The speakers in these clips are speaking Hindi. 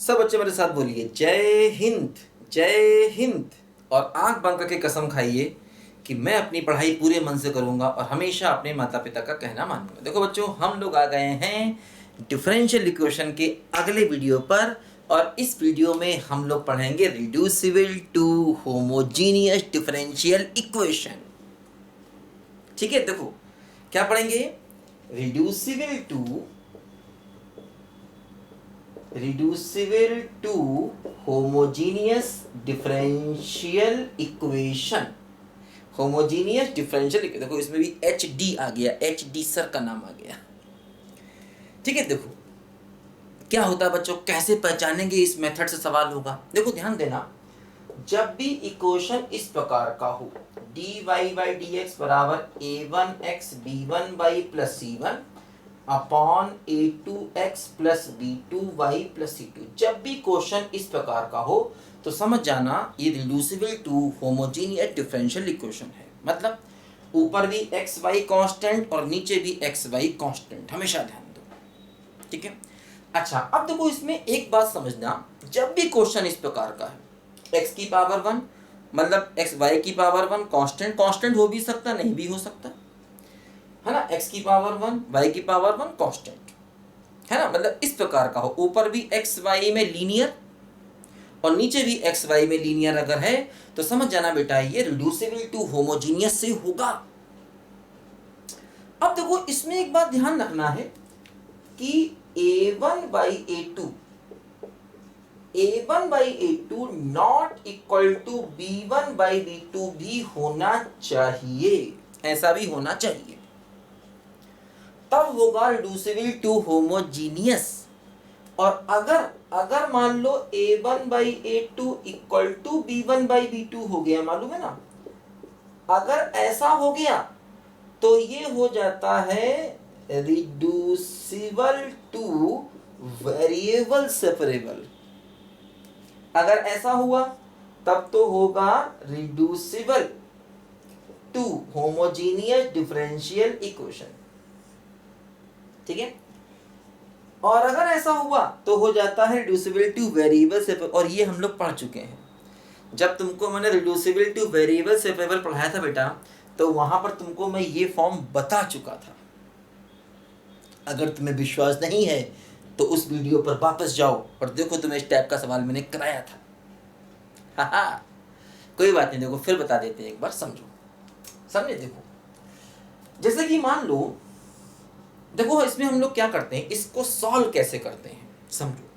सब बच्चे मेरे साथ बोलिए जय हिंद जय हिंद। और आंख बंद करके कसम खाइए कि मैं अपनी पढ़ाई पूरे मन से करूंगा और हमेशा अपने माता पिता का कहना मानूंगा। देखो बच्चों, हम लोग आ गए हैं डिफरेंशियल इक्वेशन के अगले वीडियो पर और इस वीडियो में हम लोग पढ़ेंगे reducible to homogeneous differential equation. ठीक है, देखो क्या पढ़ेंगे, reducible to homogeneous differential equation. Homogeneous differential, देखो इसमें भी एच डी आ गया, एच डी सर का नाम आ गया। ठीक है, देखो क्या होता है बच्चों, कैसे पहचानेंगे, इस मेथड से सवाल होगा। देखो ध्यान देना, जब भी इक्वेशन इस प्रकार का हो dy बाई डी एक्स बराबर a1x b1 y plus c1 upon a2x plus b2y plus c2, जब भी क्वेश्चन इस प्रकार का हो तो समझ जाना ये reducible to homogeneous differential equation है। मतलब ऊपर भी एक्स वाई कांस्टेंट और नीचे भी एक्स वाई कांस्टेंट, हमेशा ध्यान दो। ठीक है, अच्छा अब देखो इसमें एक बात समझना, जब भी क्वेश्चन इस प्रकार का है x की पावर 1 मतलब x y की पावर 1 कांस्टेंट हो भी सकता, नहीं भी हो सकता है ना, x की पावर 1 y की पावर 1 कांस्टेंट है ना, मतलब इस प्रकार का हो, ऊपर भी x y में लीनियर और नीचे भी x y में लीनियर अगर है तो समझ जाना बेटा ये रिड्यूसिबल टू होमोजीनियस से होगा। अब देखो इसमें एक बात ध्यान रखना है कि a1 by a2 not equal to b1 by b2 भी होना चाहिए, ऐसा भी होना चाहिए, तब होगा रिड्यूसिबल टू होमोजीनियस। और अगर मान लो a1 by a2 equal to b1 by b2 हो गया, मालूम है ना, अगर ऐसा हो गया तो ये हो जाता है रिड्यूसिबल टू वेरिएबल सेपरेबल। अगर ऐसा हुआ तब तो होगा reducible to homogeneous differential equation. ठीक है, और अगर ऐसा हुआ तो हो जाता है रिड्यूसिबल टू वेरिएबल सेपरेबल, और ये हम लोग पढ़ चुके हैं। जब तुमको मैंने रिड्यूसिबल टू वेरिएबल सेपरेबल पढ़ाया था बेटा, तो वहां पर तुमको मैं ये फॉर्म बता चुका था। अगर तुम्हें विश्वास नहीं है तो उस वीडियो पर वापस जाओ और देखो, तुम्हें इस टाइप का सवाल मैंने कराया था। कोई बात नहीं, देखो फिर बता देते हैं एक बार, समझे। देखो जैसे कि मान लो, देखो इसमें हम लोग क्या करते हैं, इसको सॉल्व कैसे करते हैं समझो।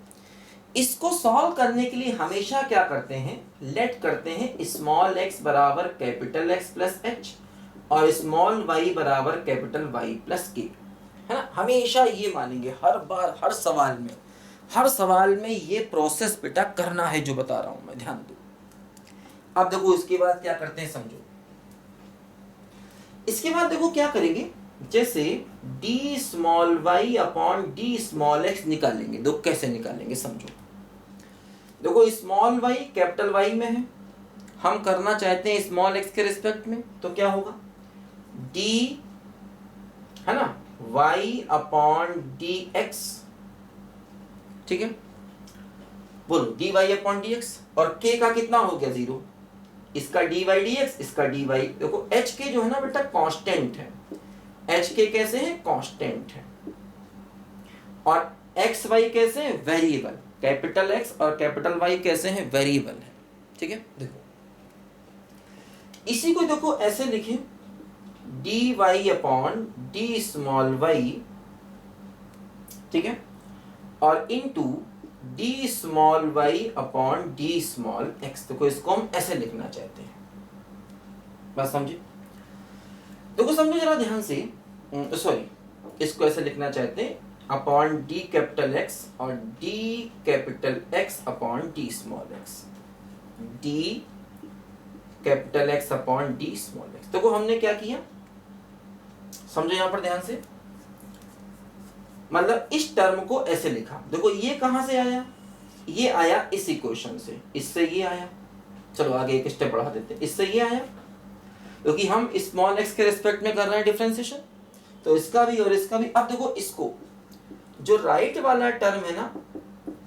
इसको सॉल्व करने के लिए हमेशा क्या करते हैं, लेट करते हैं स्मॉल x बराबर कैपिटल X प्लस h और स्मॉल y बराबर कैपिटल Y प्लस k, है ना। हमेशा ये मानेंगे, हर बार हर सवाल में ये प्रोसेस बेटा करना है जो बता रहा हूं मैं, ध्यान दो। अब देखो इसके बाद क्या करते हैं समझो। इसके बाद देखो क्या करेंगे, जैसे d small y upon d small x निकालेंगे। दो कैसे निकालेंगे समझो। देखो स्मॉल y कैपिटल Y में है, हम करना चाहते हैं स्मॉल x के रिस्पेक्ट में, तो क्या होगा d है ना y अपॉन dx। ठीक है, बोलो dy अपॉन dx, और k का कितना हो गया 0, इसका dy dx, इसका dy। देखो h के जो है ना बेटा कांस्टेंट है, h के कैसे हैं, कांस्टेंट है, और x y कैसे हैं, वेरिएबल। कैपिटल X और कैपिटल Y कैसे हैं, वेरिएबल है। ठीक है, देखो इसी को देखो ऐसे लिखें, dy upon d small y, ठीक है, और into d small y upon d small x। देखो इसको हम ऐसे लिखना चाहते हैं, बात समझे। देखो समझो जरा ध्यान से, सॉरी, इसको ऐसे लिखना चाहते हैं अपॉन d कैपिटल X और d capital X upon d small x, d capital X upon d small x। देखो हमने क्या किया समझो यहां पर ध्यान से, मतलब इस टर्म को ऐसे लिखा। देखो ये कहां से आया, ये आया इस इक्वेशन से, इससे ये आया। चलो आगे एक स्टेप बढ़ा देते हैं, इससे ये आया, क्योंकि हम स्मॉल x के रिस्पेक्ट में कर रहे हैं डिफरेंशिएशन, तो इसका भी और इसका भी। अब देखो इसको जो राइट वाला टर्म है ना,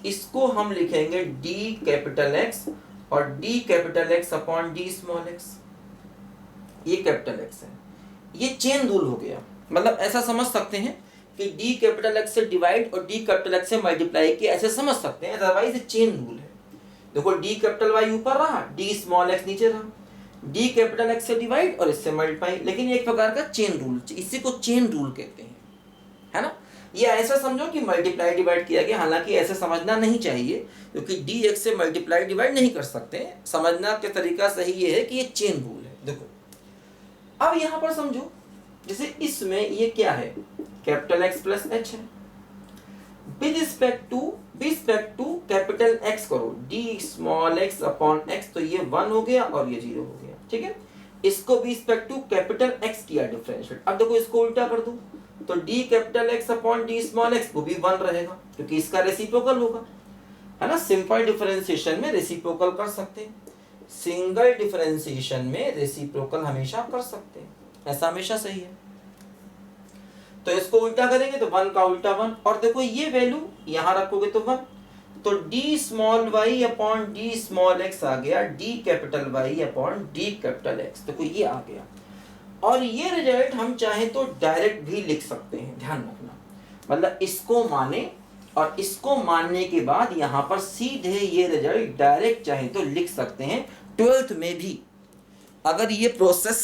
इसको हम लिखेंगे डी कैपिटल एक्स और D capital X upon D small x, ये कैपिटल एक्स है, ये चेन रूल हो गया। मतलब ऐसा समझ सकते हैं कि डी कैपिटल एक्स से डिवाइड और डी कैपिटल एक्स से मल्टीप्लाई किया, ऐसे समझ सकते हैं, अदरवाइज ये चेन रूल है। देखो डी कैपिटल वाई ऊपर रहा, डी स्मॉल एक्स नीचे रहा, डी कैपिटल एक्स से डिवाइड और इससे मल्टीप्लाई, लेकिन ये एक प्रकार का चेन रूल, इसी को चेन रूल कहते हैं, है ना। ये ऐसा समझो कि मल्टीप्लाई डिवाइड किया गया, हालांकि ऐसे समझना नहीं चाहिए क्योंकि डी एक्स से मल्टीप्लाई डिवाइड नहीं कर सकते। समझना के तरीका सही ये है कि ये चेन रूल है। देखो अब यहां पर समझो, जैसे इसमें ये क्या है, कैपिटल एक्स प्लस एच है, with respect to capital X करो D small X upon X, तो ये 1 हो गया और ये 0 हो गया, ठीक है। इसको with respect to capital X किया डिफरेंशिएट। अब देखो इसको उल्टा कर दो, तो D capital X upon D small X वो भी 1 रहेगा क्योंकि इसका रेसिप्रोकल होगा, है ना। सिंपल डिफरेंशिएशन में रेसिप्रोकल कर सकते हैं, सिंगल डिफरेंशिएशन में रेसिप्रोकल हमेशा कर सकते हैं, ऐसा हमेशा सही है। तो इसको उल्टा करेंगे तो 1 का उल्टा 1, और देखो ये वैल्यू यहां रखोगे तो 1, तो D small Y upon D small X आ गया D capital Y upon D capital X, देखो ये आ गया। और ये रिजल्ट हम चाहे तो डायरेक्ट भी लिख सकते हैं, ध्यान रखना, मतलब इसको माने और इसको मानने के बाद यहां पर सीधे ये रिजल्ट डायरेक्ट चाहे तो लिख सकते हैं। 12th में भी अगर ये प्रोसेस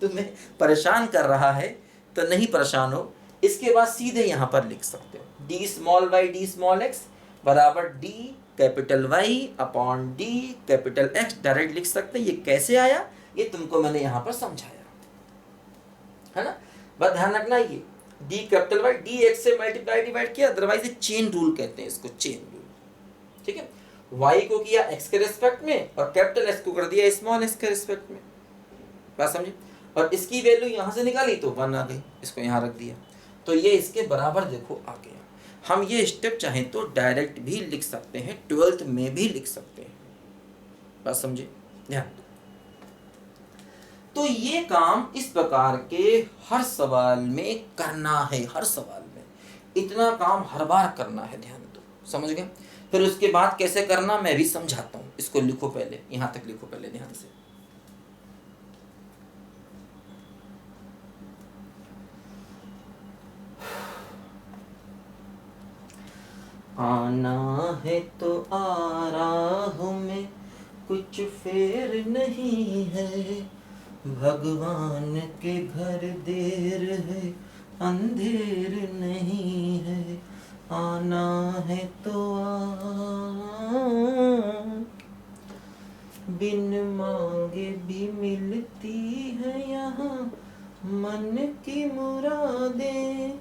तुम्हें परेशान कर रहा है तो नहीं परेशान हो, इसके बाद सीधे यहां पर लिख सकते हो D small Y D small X बराबर D capital Y upon D capital X, direct लिख सकते हैं। ये कैसे आया ये तुमको मैंने यहां पर समझाया, है ना। बस ध्यान रखना, ये D capital Y D X से मल्टीप्लाई डिवाइड किया, अदरवाइज ये चेन रूल कहते हैं इसको, चेन रूल, ठीक है। वाई को किया एक्स के रिस्पेक्ट में और कैपिटल एक्स को कर दिया स्मॉल एक्स के रिस्पेक्ट में, बात समझे। और इसकी वैल्यू यहां से निकाली तो 1 आ गई, इसको यहां रख दिया, तो ये इसके बराबर देखो आ गया। हम ये स्टेप चाहें तो डायरेक्ट भी लिख सकते हैं, 12th में भी लिख सकते हैं, बात समझे, ध्यान। तो ये काम इस प्रकार के हर सवाल में करना है, हर सवाल में इतना काम हर बार करना है, ध्यान दो, समझ गए। फिर उसके बाद कैसे करना मैं भी समझाता हूं, इसको लिखो पहले, यहां तक लिखो पहले ध्यान से। आना है तो आ राह में कुछ फेर नहीं है, भगवान के घर देर है अंधेर नहीं है, आना है तो बिन मांगे भी मिलती है यहाँ मन की मुरादें।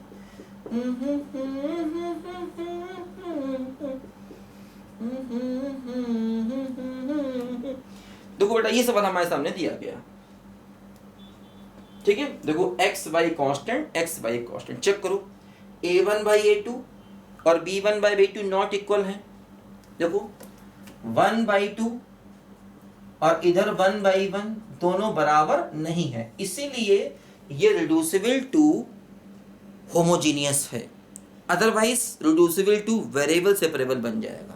देखो बेटा ये सवाल हमारे सामने दिया गया, ठीक है। देखो X Y constant, X Y constant, check करो a1 बाई a2 और b1 by b2 not equal है। देखो 1 बाई 2 और इधर 1 बाई 1 दोनों बराबर नहीं है, इसीलिए ये रिड्यूसिबल टू होमोजीनियस है, otherwise reducible to variable separable बन जाएगा।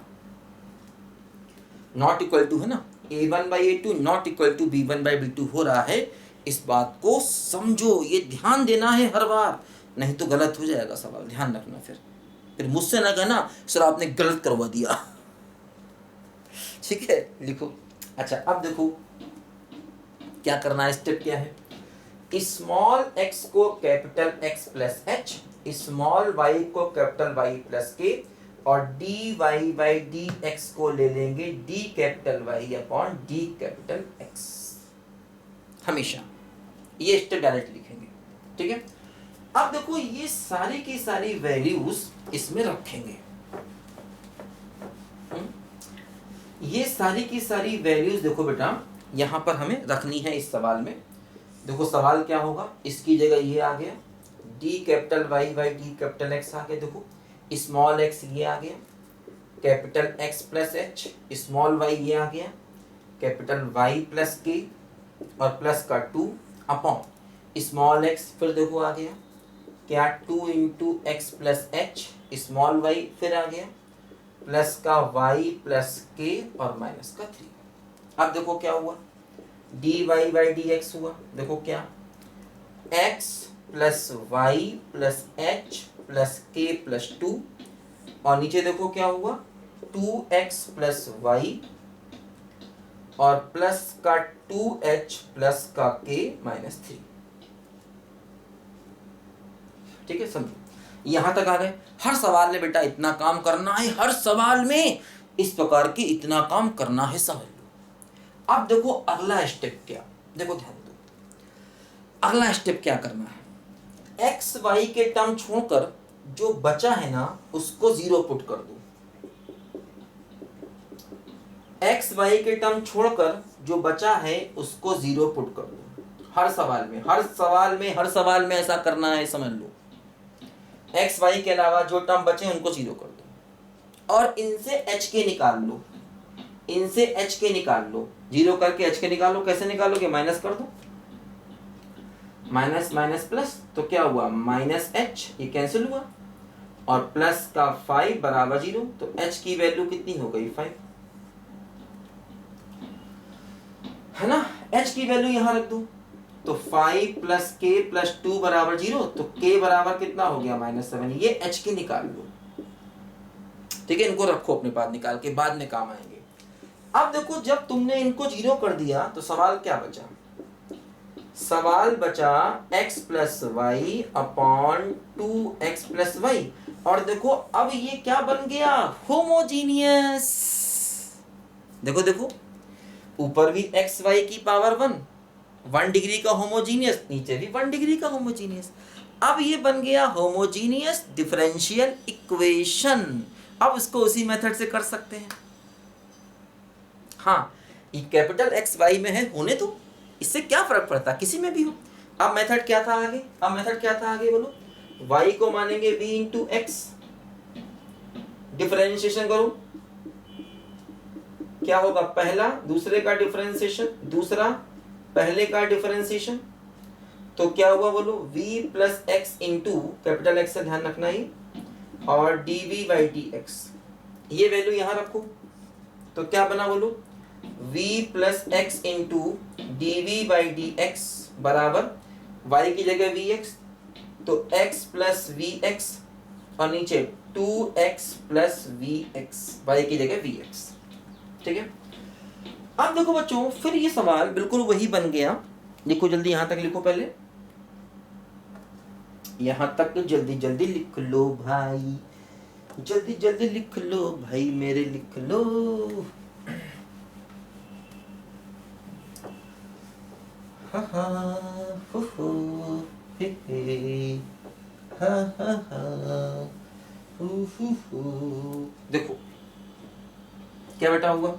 नॉट इक्वल टू है ना, a1 by a2 not equal to b1 by b2 हो रहा है, इस बात को समझो, ये ध्यान देना है हर बार, नहीं तो गलत हो जाएगा सवाल, ध्यान रखना। फिर मुझसे ना कहना सर आपने गलत करवा दिया, ठीक है, लिखो। अच्छा अब देखो क्या करना है, स्टेप क्या है, स्मॉल x को capital x plus h, small y को कैपिटल y प्लस k, और dy बाई dx को ले लेंगे d capital y upon d capital x, हमेशा ये स्टेप डायरेक्ट लिखेंगे, ठीक है। अब देखो ये सारी की सारी वैल्यूज इसमें रखेंगे, ये सारी की सारी वैल्यूज देखो बेटा यहां पर हमें रखनी है इस सवाल में। देखो सवाल क्या होगा, इसकी जगह ये आ गया d capital y by d capital x आ गया, देखो स्मॉल x ये आ गया, capital x plus h, small y ये आ गया, कैपिटल y प्लस k और प्लस का 2 अपॉन स्मॉल x, फिर देखो आ गया क्या 2 into x plus H, small y फिर आ गया प्लस का वाई प्लस के और माइनस का 3। अब देखो क्या हुआ, D Y by D X हुआ। देखो क्या, X plus Y plus H plus K plus 2, और नीचे देखो क्या हुआ, 2x प्लस वाई और प्लस का 2h प्लस का k माइनस 3। ठीक है, समझो यहां तक आ गए। हर सवाल में बेटा इतना काम करना है, हर सवाल में इस प्रकार की इतना काम करना है, समझ लो। अब देखो अगला स्टेप क्या, देखो ध्यान दो, अगला स्टेप क्या करना है, एक्स वाई के टर्म छोड़कर जो बचा है ना उसको 0 पुट कर दो। एक्स वाई के टर्म छोड़कर जो बचा है उसको 0 पुट कर दो। हर सवाल में, हर सवाल में, हर सवाल में ऐसा करना है, समझ लो। एक्स वाई के अलावा जो टर्म बचे उनको 0 कर दो और इनसे एच के निकाल लो, इनसे एच के निकाल लो। 0 करके एच के निकालो, कैसे निकालोगे, माइनस कर दो, माइनस माइनस प्लस, तो क्या हुआ, माइनस एच, ये कैंसिल हुआ, और प्लस का 5 बराबर 0, तो एच की वैल्यू कितनी हो गई, 5, है ना। एच की वैल्यू यहां रख दो, तो 5 प्लस के प्लस 2 बराबर 0, तो के बराबर कितना हो गया, -7। ये एच के निकाल लो, ठीक है, इनको रखो अपने पास निकाल के, बाद में काम आएंगे। अब देखो जब तुमने इनको 0 कर दिया तो सवाल क्या बचा, सवाल बचा x plus Y upon 2x plus Y, और देखो अब ये क्या बन गया, होमोजीनियस। देखो देखो, ऊपर भी एक्स वाई की पावर 1 डिग्री का होमोजीनियस, नीचे भी 1 डिग्री का होमोजीनियस। अब ये बन गया होमोजीनियस डिफरेंशियल इक्वेशन। अब इसको उसी मेथड से कर सकते हैं। हाँ, ये कैपिटल एक्स वाई में है, होने तो इससे क्या फर्क पड़ता, किसी में भी हो। अब मेथड क्या था आगे, अब मेथड क्या था आगे बोलो, y को मानेंगे v इंटू एक्स, डिफरेंशिएशन करो, क्या होगा, पहला दूसरे का डिफरेंशिएशन, दूसरा पहले का डिफरेंशिएशन, तो क्या हुआ बोलो, v plus X into capital x से ध्यान रखना ही, और dv बाई dx, ये वैल्यू यहां रखो, तो क्या बना बोलो, v plus X into dv by dx बराबर y की जगह vx, तो x प्लस vx और नीचे 2x प्लस vx, y की जगह vx। ठीक है, अब देखो बच्चों, फिर ये सवाल बिल्कुल वही बन गया। लिखो जल्दी, यहां तक लिखो, पहले यहां तक जल्दी जल्दी लिख लो भाई, जल्दी जल्दी लिख लो भाई मेरे, लिख लो। हा हा हो हे हे, हा हा हा हो। देखो क्या बेटा हुआ,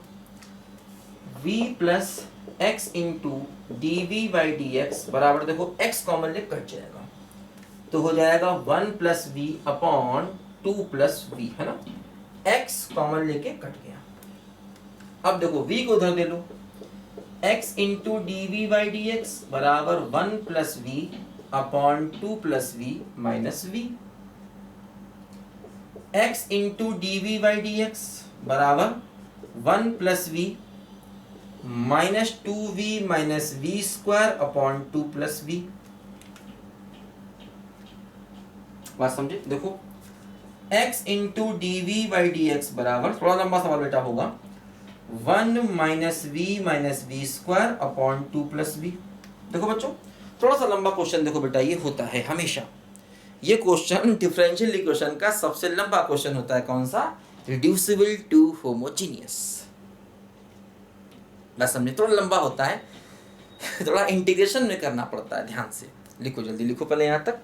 v plus X into D V by D X बराबर, देखो x कॉमन ले कट जाएगा, तो हो जाएगा 1 plus V upon 2 plus V, है ना, x कॉमन लेके कट गया। अब देखो v को उधर दे लो, x into D V by D X बराबर 1 plus V upon 2 plus V minus V, x into D V by D X बराबर 1 plus V minus 2v minus V square upon 2 plus V. बात समझे, देखो x into D V by D X बराबर, थोड़ा लंबा सवाल बेटा होगा, 1 minus V square upon 2 plus V. देखो बच्चों, थोड़ा सा लंबा क्वेश्चन देखो बेटा, ये होता है हमेशा, ये क्वेश्चन डिफरेंशियल इक्वेशन का सबसे लंबा क्वेश्चन होता है, कौन सा, रिड्यूसिबल टू होमोजीनियस। बस समझे, थोड़ा लंबा होता है, थोड़ा इंटीग्रेशन में करना पड़ता है, ध्यान से लिखो, जल्दी लिखो पहले यहां तक।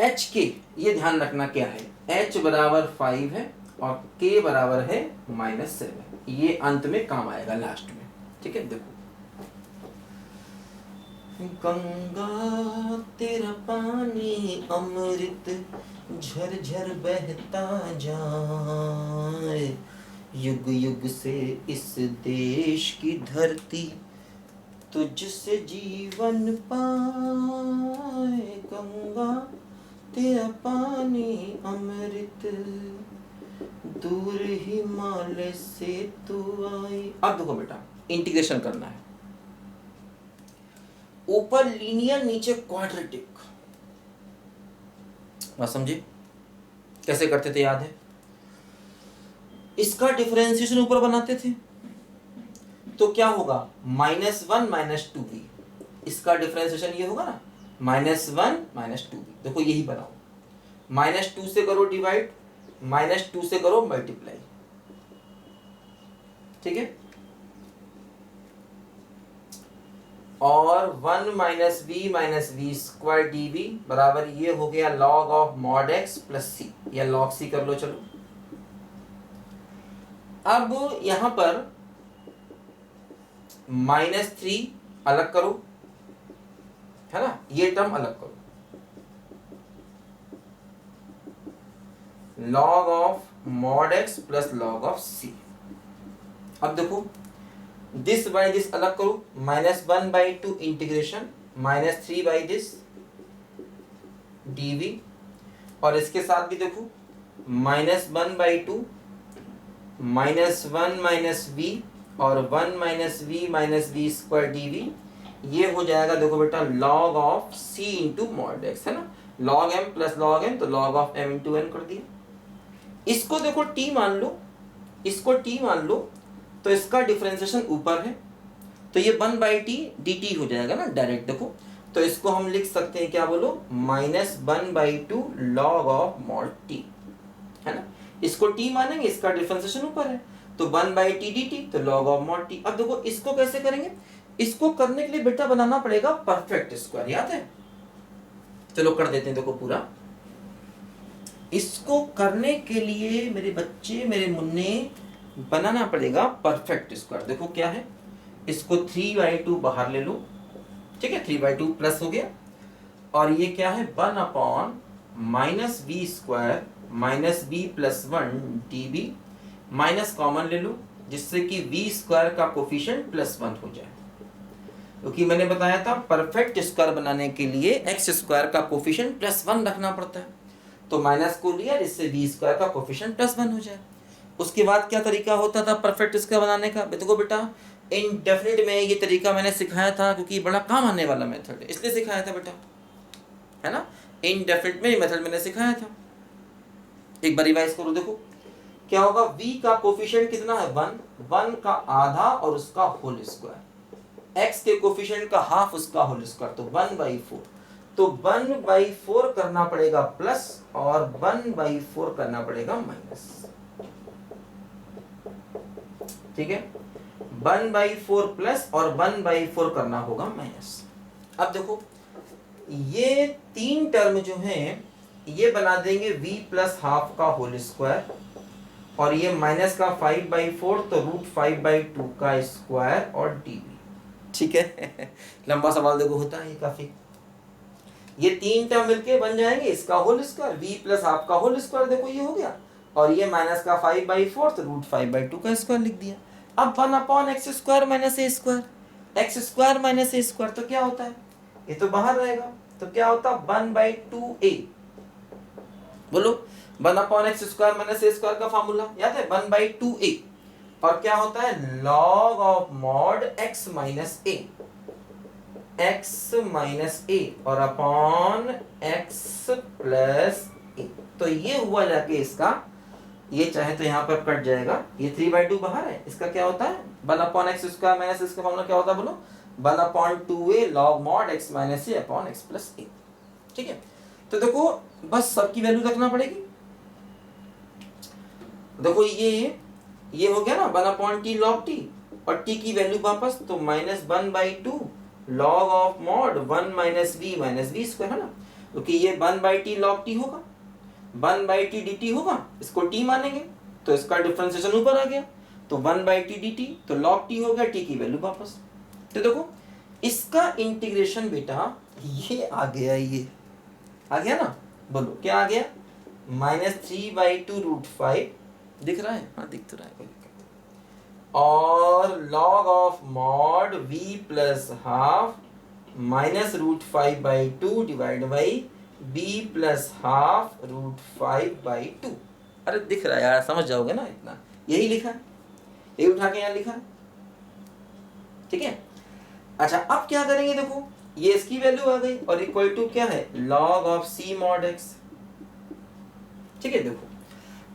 एच के, ये ध्यान रखना क्या है, एच बराबर 5 है और के बराबर है -7, ये अंत में काम आएगा लास्ट में। ठीक है, देखो, गंगा तेरा पानी अमृत झरझर बहता जाए, युग युग से इस देश की धरती तुझसे जीवन पाए, गंगा तेरा पानी अमृत, दूर हिमालय से तू आई। अब देखो बेटा, इंटीग्रेशन करना है। ऊपर लीनियर, नीचे क्वाड्रेटिक। बात समझे? कैसे करते थे याद है? इसका डिफरेंशिएशन ऊपर बनाते थे तो क्या होगा, -1 -2b। इसका डिफरेंशिएशन ये होगा ना, -1 -2b। देखो यही बनाओ, -2 से करो डिवाइड, -2 से करो मल्टीप्लाई, ठीक है। और 1 - b स्क्वायर db बराबर ये हो गया log of mod x plus c, या log c कर लो। चलो अब यहां पर -3 अलग करो, है ना, ये टर्म अलग करो। log of mod x plus log of c। अब देखो दिस बाय दिस अलग करो, -1/2 इंटीग्रेशन -3 बाई दिस dv। और इसके साथ भी देखो -1/2 -1 - v और 1 - v स्क्वायर dv। ये हो जाएगा देखो बेटा log of c into mod x, है ना, log m plus log n, तो log of m into n कर दिया। इसको देखो t मान लो, इसको t मान लो, तो इसका डिफरेंशिएशन ऊपर है, तो ये 1/t dt हो जाएगा ना डायरेक्ट। देखो तो इसको हम लिख सकते हैं, क्या बोलो, -1/2 log ऑफ मॉड t, है ना। इसको t मानेंगे, इसका डिफरेंशिएशन ऊपर है, तो 1/t dt, तो log ऑफ मॉड t। अब देखो इसको कैसे करेंगे, इसको करने के लिए बेटा बनाना पड़ेगा परफेक्ट स्क्वायर, याद है? चलो कर देते हैं। देखो पूरा इसको करने के लिए मेरे बच्चे, मेरे मुन्ने, बनाना पड़ेगा परफेक्ट स्क्वायर। देखो क्या है, इसको 3/2 बाहर ले लो, ठीक है, 3/2 प्लस हो गया, और ये क्या है, 1/- v square -b plus 1 db, minus common ले लो, जिससे कि v स्क्वायर का कोफिशिएंट +1 हो जाए। क्योंकि मैंने बताया था परफेक्ट स्क्वायर बनाने के लिए एक्स स्क्वायर का कोफिशिएंट +1 रखना पड़ता है, तो माइनस को लिया, जिससे v स्क्वायर का कोफिशिएंट +1 हो जाए। उसके बाद क्या तरीका होता था परफेक्ट स्क्वायर बनाने का? देखो बेटा इनडेफिनिट में ये तरीका मैंने सिखाया था, क्योंकि बड़ा काम आने वाला मेथड है, इसलिए सिखाया था बेटा, है ना। इनडेफिनिट में ये मेथड मैंने सिखाया था, एक बार रिवाइज करो। देखो क्या होगा, v का कोफिशिएंट कितना है, 1 का आधा और उसका होल स्क्वायर, x के कोफिशिएंट का हाफ, उसका होल स्क्वायर, तो 1/4। तो 1/4 करना पड़ेगा प्लस, और 1/4 करना पड़ेगा माइनस, ठीक है। 1/4 प्लस और 1/4 करना होगा माइनस। अब देखो ये तीन टर्म जो हैं ये बना देंगे v प्लस हाफ का होल स्क्वायर, और ये माइनस का 5/4, तो √5/2 का स्क्वायर और dv, ठीक है। लंबा सवाल देखो होता है ये काफी। ये तीन टर्म मिलके बन जाएंगे इसका whole square, v plus half का होल स्क्वायर, देखो ये हो गया, और ये माइनस का 5/4, तो √5/2 का स्क्वायर लिख दिया। अब 1/x square minus a square, x square minus a square, तो क्या होता है, ये तो बाहर रहेगा, तो क्या होता है 1/2a। बोलो 1/x square minus a square का फॉर्मूला याद है, 1/2a, और क्या होता है log of mod x minus a, x minus a और अपॉन x प्लस a। तो ये हुआ जाके इसका, ये चाहे तो यहाँ पर कट जाएगा, ये 3/2 बाहर है, इसका क्या होता है 1/x स्क्वायर माइनस, इसका फॉर्मूला क्या होता है बोलो, 1/2a log mod x minus a upon x plus a, ठीक है। तो देखो बस सबकी वैल्यू रखना पड़ेगी। देखो ये हो गया ना 1/t log t, और t की वैल्यू वापस, तो -1/2 log of mod 1 - v square, है ना, क्योंकि ये 1/t log t होगा, 1/t dt होगा, इसको t मानेंगे, तो इसका डिफरेंशिएशन ऊपर आ गया, तो 1/t dt, तो log t हो गया, t की वैल्यू वापस। तो देखो इसका इंटीग्रेशन बेटा ये आ गया, ये आ गया ना, बोलो क्या आ गया, -3/2 √5, दिख रहा है, हाँ दिख तो रहा है, कोई दिक्कत नहीं। और log of mod v plus half minus √5/2 divide by B plus half root 5/2। अरे दिख रहा है यार, समझ जाओगे ना इतना, यही लिखा है, यही उठा के यहाँ लिखा है, ठीक है। अच्छा अब क्या करेंगे, देखो ये इसकी वैल्यू आ गई और इक्वल टू क्या है, log of C mod X, ठीक है। देखो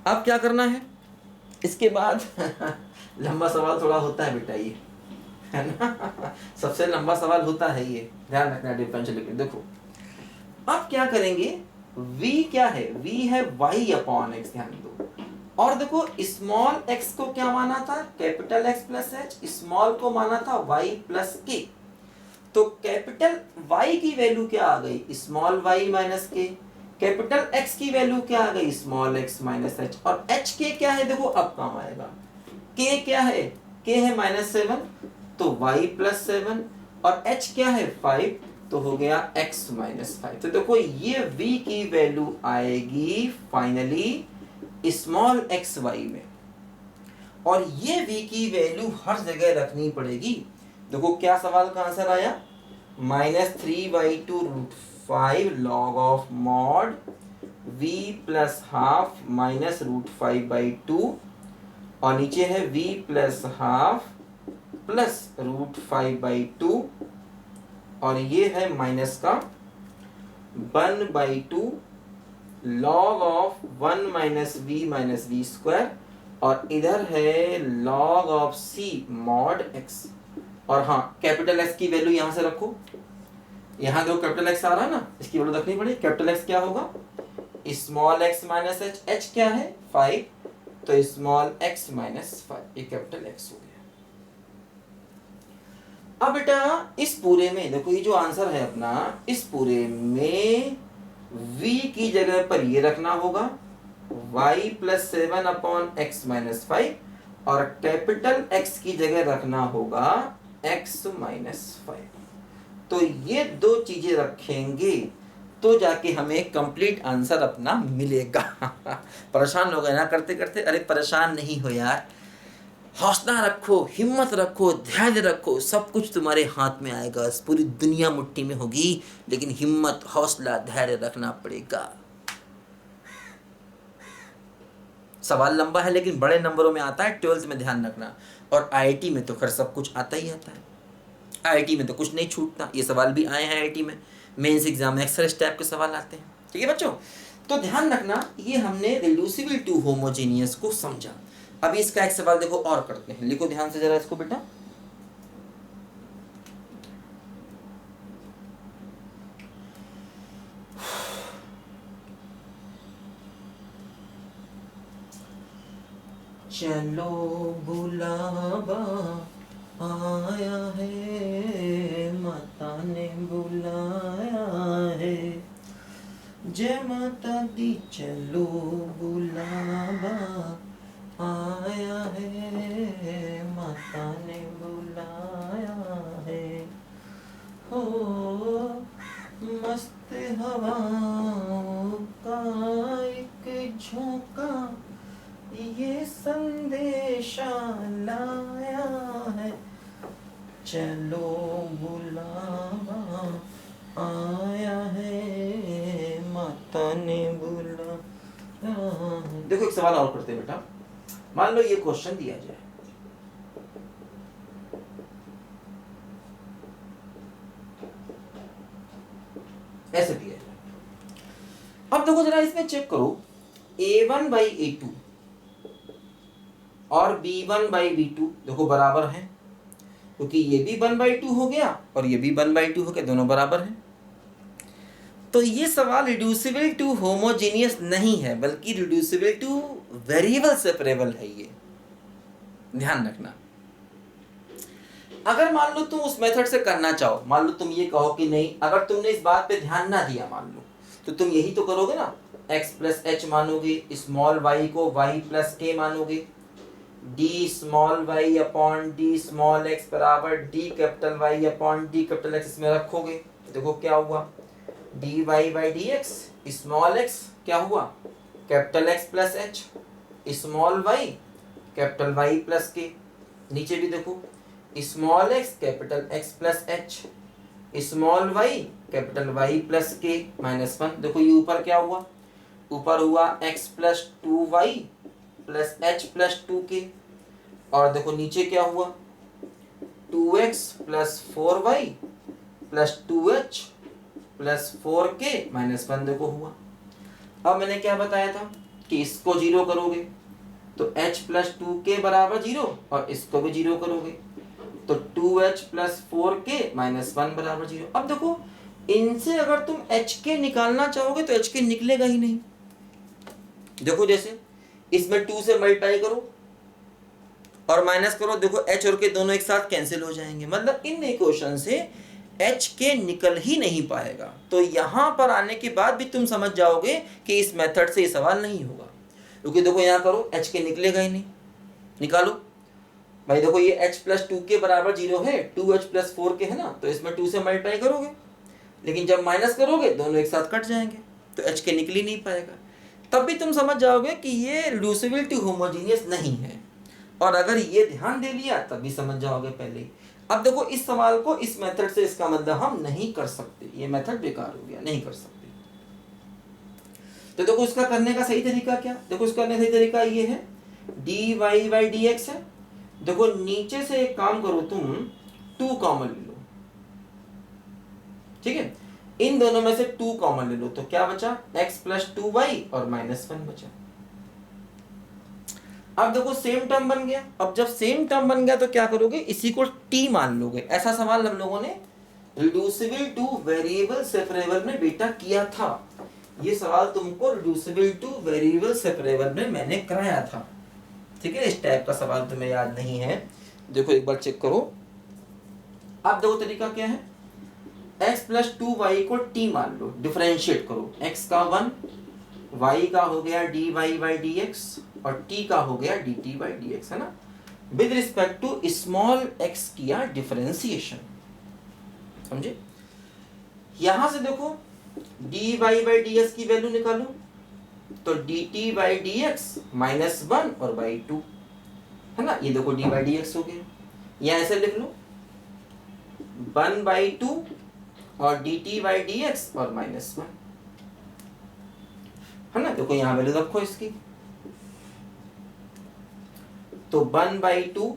अब क्या करना है इसके बाद लंबा सवाल थोड़ा होता है बेटा ये, है ना, सबसे लंबा सवाल होता है ये, ध्यान रखना डिफरेंशियल इक्वेशन। देखो अब क्या करेंगे, v क्या है, v है y अपॉन x, ध्यान दो। और देखो स्मॉल x को क्या माना था, capital X plus H, small को माना था y प्लस k। तो कैपिटल Y की वैल्यू क्या आ गई, small y minus k। Capital X की वैल्यू क्या आ गई, स्मॉल x माइनस h। और h k क्या है, देखो अब काम आएगा, k क्या है, k है -7, तो y प्लस 7, और h क्या है 5, तो हो गया x माइनस 5। तो देखो ये v की वैल्यू आएगी फाइनली स्मॉल x y में, और ये v की वैल्यू हर जगह रखनी पड़ेगी। देखो क्या सवाल का आंसर आया, -3/2 root 5 log of mod v plus half minus root 5/2, और नीचे है v plus half plus root 5/2, और ये है माइनस का 1/2 log of 1 minus V square, और इधर है log of C mod X. और हाँ कैपिटल एक्स की वैल्यू यहां से रखो, यहां जो कैपिटल एक्स आ रहा है ना, इसकी वैल्यू रखनी पड़ेगी। कैपिटल एक्स क्या होगा, small x minus H, H क्या है 5, तो स्मॉल एक्स माइनस 5, ये कैपिटल एक्स हो गया। अब बेटा इस पूरे में देखो ये जो आंसर है अपना, इस पूरे में v की जगह पर ये रखना होगा y plus 7 upon x minus 5, और कैपिटल x की जगह रखना होगा x माइनस 5। तो ये दो चीजें रखेंगे तो जाके हमें कंप्लीट आंसर अपना मिलेगा। परेशान हो गए ना करते करते, अरे परेशान नहीं हो यार, हौसला रखो, हिम्मत रखो, धैर्य रखो, सब कुछ तुम्हारे हाथ में आएगा, पूरी दुनिया मुट्ठी में होगी, लेकिन हिम्मत, हौसला, धैर्य रखना पड़ेगा। सवाल लंबा है लेकिन बड़े नंबरों में आता है, 12th में ध्यान रखना। और आईआईटी में तो खैर सब कुछ आता ही आता है, आईआईटी में तो कुछ नहीं छूटता। ये सवाल भी आए हैं आईआईटी में, मेंस एग्जाम में अक्सर इस टाइप के सवाल आते हैं, ठीक है बच्चों। तो ध्यान रखना, ये हमने रिड्यूसिबल टू होमोजेनियस को समझा। अभी इसका एक सवाल देखो और करते हैं, लिखो ध्यान से जरा इसको बेटा। चलो बुलावा आया है, माता ने बुलाया है, जय माता दी। चलो बुलावा आया है, माता ने बुलाया है, हो मस्त हवाओं का एक झोंका ये संदेशा लाया है, चलो बुलावा आया है, माता ने बुलाया है। देखो एक सवाल और करते हैं बेटा, मान लो ये क्वेश्चन दिया जाए, ऐसे दिया जाए। अब देखो जरा इसमें चेक करो, a1/a2 और b1/b2 देखो बराबर हैं, क्योंकि ये भी 1/2 हो गया और ये भी 1/2 हो गया, दोनों बराबर हैं। तो ये सवाल रिड्यूसिबल टू होमोजेनियस नहीं है, बल्कि रिड्यूसिबल टू वेरिएबल सेपरेबल है। ये ध्यान रखना। अगर मान लो तुम उस मेथड से करना चाहो, मान लो तुम ये कहो कि नहीं, अगर तुमने इस बात पे ध्यान ना दिया मान लो, तो तुम यही तो करोगे ना, x प्लस एच मानोगे, स्मॉल y को y प्लस k मानोगे, d small y upon d small x बराबर d capital y upon d capital x इसमें रखोगे। देखो क्या हुआ, dy by dx, small x क्या हुआ, capital x plus h, small y capital y plus k। नीचे भी देखो, small x capital x plus h, small y capital Y plus K minus one. देखो ये ऊपर क्या हुआ, ऊपर हुआ X plus two Y plus H plus two K, और देखो नीचे क्या हुआ, two X plus four Y plus two H plus four K minus one देखो हुआ। अब मैंने क्या बताया था कि इसको जीरो करोगे तो h प्लस टू के बराबर जीरो, और इसको भी जीरो करोगे तो to H plus four K minus one बराबर जीरो। अब देखो इनसे अगर तुम h के निकालना चाहोगे तो h के निकलेगा ही नहीं। देखो जैसे इसमें टू से मल्टीप्लाई करो और माइनस करो, देखो h और के दोनों एक साथ कैंसिल हो जाएंगे, मतलब इन इक्वेशन से h के निकल ही नहीं पाएगा। तो यहां पर आने के बाद भी तुम समझ जाओगे कि इस मेथड से ये सवाल नहीं होगा, क्योंकि देखो यहाँ करो h के निकलेगा ही नहीं। निकालो भाई, देखो ये h प्लस टू के बराबर जीरो है, टू एच प्लस फोर के है ना, तो इसमें टू से मल्टीप्लाई करोगे, लेकिन जब माइनस करोगे दोनों एक साथ कट जाएंगे तो h के निकल ही नहीं पाएगा। तब भी तुम समझ जाओगे कि ये रिड्यूसिबिलिटी होमोजीनियस नहीं है, और अगर ये ध्यान दे लिया तब भी समझ जाओगे पहले ही। अब देखो इस सवाल को इस मेथड से इसका मतलब हम नहीं कर सकते, ये मेथड बेकार हो गया, नहीं कर सकते। तो देखो इसका करने का सही तरीका क्या, देखो इसका करने का सही तरीका ये है, D Y by D X है। देखो नीचे से एक काम करो, तुम टू कॉमन ले लो, ठीक है, इन दोनों में से टू कॉमन ले लो तो क्या बचा, एक्स प्लस टू वाई और माइनस वन बचा। अब देखो सेम टर्म बन गया। अब जब सेम टर्म बन गया तो क्या करोगे, इसी को टी मान लोगे। ऐसा सवाल हम लोगों ने रिड्यूसिबल टू वेरिएबल सेपरेबल में बेटा किया था। ये सवाल तुमको रिड्यूसिबल टू वेरिएबल सेपरेबल में मैंने कराया था, ठीक है। इस टाइप का सवाल तुम्हें याद नहीं है, देखो एक बार चेक करो। अब देखो तरीका क्या है, x प्लस टू वाई को t मान लो, डिफरेंशिएट करो, x का वन, y का हो गया D Y by D X और t का हो गया D T by D X, है ना। With respect to small x किया डिफरेंशिएशन, समझे। यहां से देखो D Y by D X की वैल्यू निकालो तो D T by D X minus one और बाई टू, है ना। ये देखो डी बाई डी एक्स हो गया, या ऐसे लिख लो वन बाई टू और D T by D X और माइनस वन, है ना। देखो यहां वैल्यू रखो इसकी, तो one by two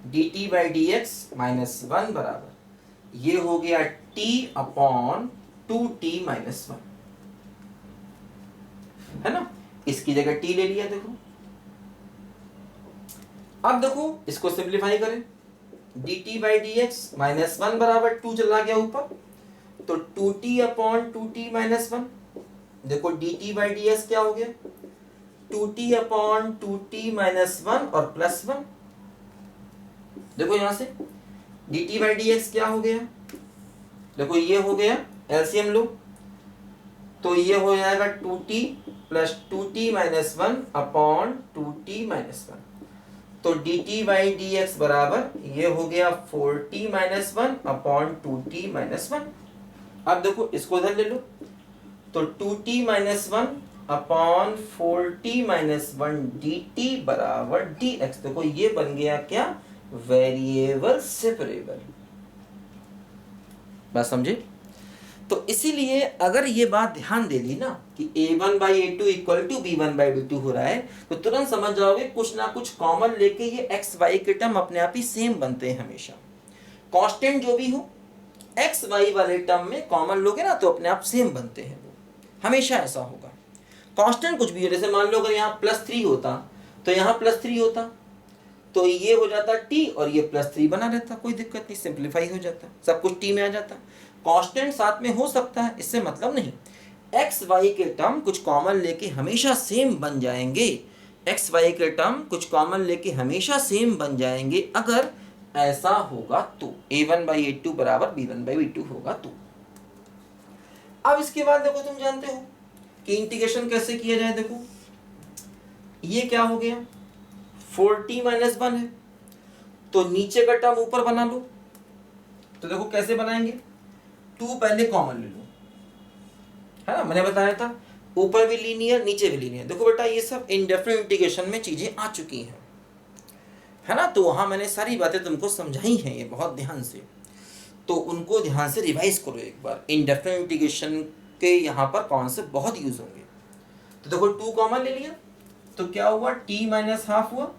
D T by D X minus one बराबर ये हो गया T upon two T minus one, है ना। इसकी जगह टी ले लिया। देखो अब देखो इसको सिंप्लीफाई करें, D T by D X minus one बराबर टू चला गया ऊपर, तो two T upon two T minus one. देखो D T by D X क्या हो गया, two T upon two T minus one और प्लस वन। देखो यहां से D T by D X क्या हो गया, देखो ये हो गया, एलसीएम लो तो ये हो जाएगा two T plus two T minus one upon two T minus one, तो D T by D X बराबर ये हो गया four T minus one upon two T minus one. अब देखो इसको इधर ले लो तो two T minus one upon four T minus one D T बराबर डी एक्स। देखो ये बन गया क्या, वेरिएबल सेपरेबल, बात समझे। तो इसीलिए अगर ये बात ध्यान दे ली ना कि a1 by a2 equal to b1 by b2 हो रहा है, तो तुरंत समझ जाओगे कुछ ना कुछ कॉमन लेके ये x y के टर्म अपने आप ही सेम बनते हैं हमेशा। कांस्टेंट जो भी हो x y वाले टर्म में कॉमन लोगे ना तो अपने आप सेम बनते हैं, वो हमेशा ऐसा होगा। कांस्टेंट कुछ भी हो, जैसे मान लो अगर यहाँ प्लस थ्री होता तो यहाँ प्लस थ्री होता तो ये हो जाता t और ये प्लस थ्री बना रहता, कोई दिक्कत नहीं, सिंप्लीफाई हो जाता, सब कुछ t में आ जाता। कांस्टेंट साथ में हो सकता है, इससे मतलब नहीं। एक्स वाई के टर्म कुछ कॉमन लेके हमेशा सेम बन जाएंगे, एक्स वाई के टर्म कुछ कॉमन लेके हमेशा सेम बन जाएंगे अगर ऐसा होगा तो a1 बाई a2 बराबर b1 बाई b2 होगा तो। अब इसके बाद देखो तुम जानते हो कि इंटीग्रेशन कैसे किया जाए। देखो ये क्या हो गया, 4t माइनस वन है तो नीचे का टर्म ऊपर बना लो, तो देखो कैसे बनाएंगे, टू पहले कॉमन ले लो, है ना। मैंने बताया था ऊपर भी लीनियर नीचे भी लीनियर। देखो बेटा ये सब इंडेफिनिट इंटीग्रेशन में चीजें आ चुकी हैं, है ना, तो वहां मैंने सारी बातें तुमको समझाई हैं, ये बहुत ध्यान से। तो उनको ध्यान से रिवाइज करो एक बार। इंडेफिनिट इंटीग्रेशन के यहाँ पर कॉन्सेप्ट बहुत यूज होंगे। तो देखो 2 कॉमन ले लिया तो क्या हुआ, t माइनस हाफ हुआ,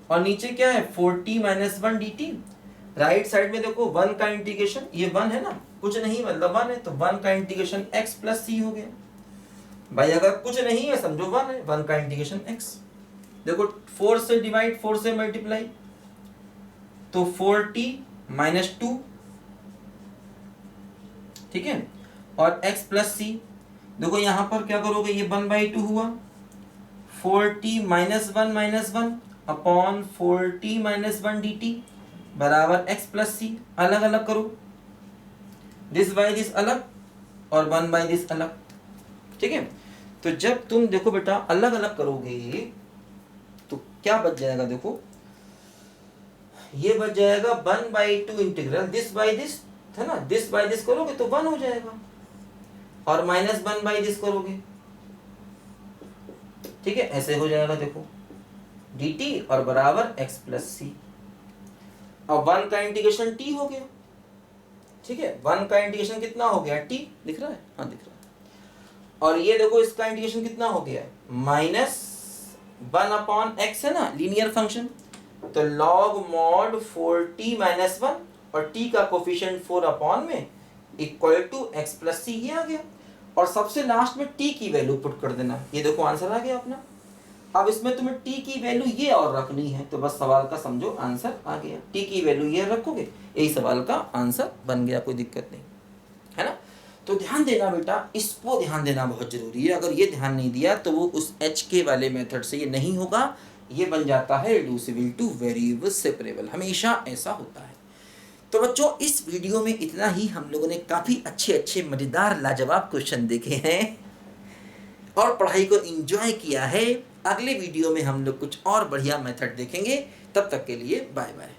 और नीचे क्या है 4t minus 1 dt। Right side में देखो 1 का इंटीग्रेशन, ये 1 है ना, कुछ नहीं मतलब 1 है, तो 1 का इंटीग्रेशन x प्लस c हो गया। भाई अगर कुछ नहीं है समझो 1 है, 1 का इंटीग्रेशन x। देखो 4 से डिवाइड, 4 से मल्टीप्लाई, तो 4t माइनस 2, ठीक है, और x प्लस c। देखो यहां पर क्या करोगे, ये 1/2 हुआ, 4t minus 1 upon 4t minus 1 dt बराबर x प्लस c। अलग अलग करो, दिस बाई दिस अलग और 1 बाई दिस अलग, ठीक है। तो जब तुम देखो बेटा अलग अलग करोगे तो क्या बच जाएगा, देखो ये बच जाएगा 1/2 इंटीग्रल दिस बाई दिस, है ना, दिस बाई दिस करोगे तो 1 हो जाएगा, और माइनस 1 बाई दिस करोगे, ठीक है, ऐसे हो जाएगा देखो dt और बराबर x प्लस सी। अब 1 का इंटीग्रेशन t हो गया, ठीक है, 1 का इंटीग्रेशन कितना हो गया t, दिख रहा है, हाँ दिख रहा है। और ये देखो इसका इंटीग्रेशन कितना हो गया, माइनस 1 अपॉन x है ना, लीनियर फंक्शन, तो log mod 4t माइनस 1 और t का कोफिशिएंट 4 अपॉन में इक्वल टू x प्लस सी, ये आ गया। और सबसे लास्ट में t की वैल्यू पुट कर देना, ये देखो आंसर आ गया अपना। अब इसमें तुम्हें t की वैल्यू ये और रखनी है, तो बस सवाल का समझो आंसर आ गया, t की वैल्यू ये रखोगे, यही सवाल का आंसर बन गया, कोई दिक्कत नहीं है ना। तो ध्यान देना बेटा, इसको ध्यान देना बहुत जरूरी है। अगर ये ध्यान नहीं दिया तो वो उस एच के वाले मेथड से ये नहीं होगा, ये बन जाता है रिड्यूसिबल टू वेरिएबल सेपरेबल, हमेशा ऐसा होता है। तो बच्चों इस वीडियो में इतना ही। हम लोगों ने काफ़ी अच्छे अच्छे मज़ेदार लाजवाब क्वेश्चन देखे हैं और पढ़ाई को एंजॉय किया है। अगले वीडियो में हम लोग कुछ और बढ़िया मेथड देखेंगे। तब तक के लिए बाय बाय।